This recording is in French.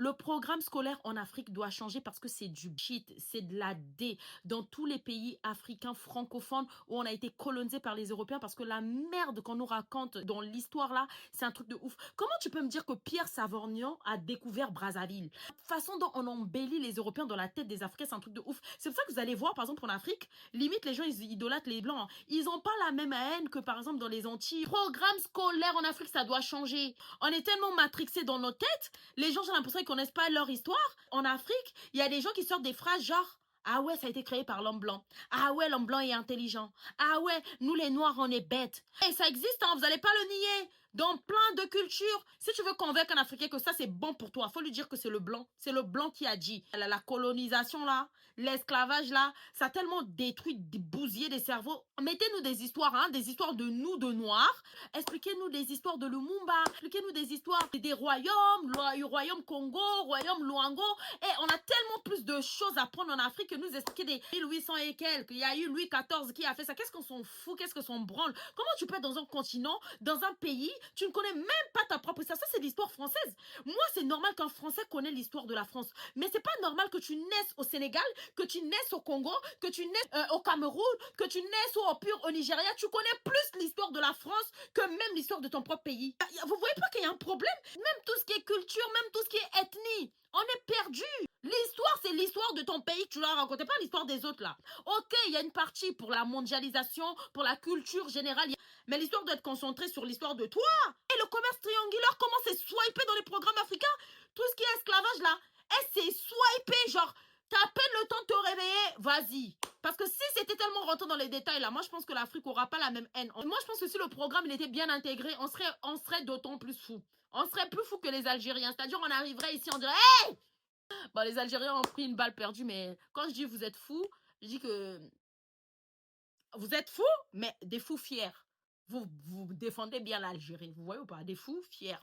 Le programme scolaire en Afrique doit changer parce que c'est du shit, c'est de la D dans tous les pays africains francophones où on a été colonisé par les Européens parce que la merde qu'on nous raconte dans l'histoire là, c'est un truc de ouf. Comment tu peux me dire que Pierre Savorgnan a découvert Brazzaville? La façon dont on embellit les Européens dans la tête des Africains, c'est un truc de ouf. C'est pour ça que vous allez voir, par exemple, en Afrique, limite les gens, ils idolâtrent les Blancs. Ils ont pas la même haine que, par exemple, dans les Antilles. Programme scolaire en Afrique, ça doit changer. On est tellement matrixés dans nos têtes, les gens, j'ai l'impression qu'ils connaissent pas leur histoire. En Afrique, il y a des gens qui sortent des phrases genre ah ouais, ça a été créé par l'homme blanc. Ah ouais, l'homme blanc est intelligent. Ah ouais, nous les noirs, on est bêtes. Et ça existe, hein, vous allez pas le nier. Dans plein de cultures. Si tu veux convaincre un Africain que ça c'est bon pour toi, faut lui dire que c'est le blanc. C'est le blanc qui a dit. La colonisation là, l'esclavage là, ça a tellement détruit, bousillé des cerveaux. Mettez-nous des histoires, hein, des histoires de nous, de noirs. Expliquez-nous des histoires de Lumumba. Expliquez-nous des histoires des royaumes, le royaume Congo, royaume Luango. Et on a tellement plus de choses à prendre en Afrique que nous expliquer des 1800 et quelques. Il y a eu Louis XIV qui a fait ça. Qu'est-ce qu'on s'en fout? Qu'est-ce qu'on s'en branle? Comment tu peux être dans un continent, dans un pays, tu ne connais même pas ta propre histoire? Ça, c'est l'histoire française. Moi, c'est normal qu'un Français connaisse l'histoire de la France. Mais c'est pas normal que tu naisses au Sénégal, que tu naisses au Congo, que tu naisses au Cameroun, que tu naisses au pur au Nigeria. Tu connais plus l'histoire de la France que même l'histoire de ton propre pays. Vous voyez pas qu'il y a un problème? Même tout ce qui est culture, même tout ce qui est ethnie, on est perdu. L'histoire, c'est l'histoire de ton pays que tu leur racontes, pas l'histoire des autres là. Ok, il y a une partie pour la mondialisation, pour la culture générale, mais l'histoire doit être concentrée sur l'histoire de toi. Et le commerce triangulaire, comment c'est swipé dans les programmes africains? Tout ce qui est esclavage là, et c'est swipé, genre, t'as à peine le temps de te réveiller, vas-y. Parce que si c'était tellement rentré dans les détails là, moi je pense que l'Afrique aura pas la même haine. Moi je pense que si le programme il était bien intégré, on serait d'autant plus fou. On serait plus fou que les Algériens. C'est-à-dire on arriverait ici, on dirait hey! Bon, les Algériens ont pris une balle perdue, mais quand je dis vous êtes fous, je dis que vous êtes fous, mais des fous fiers. Vous défendez bien l'Algérie, vous voyez ou pas? Des fous fiers.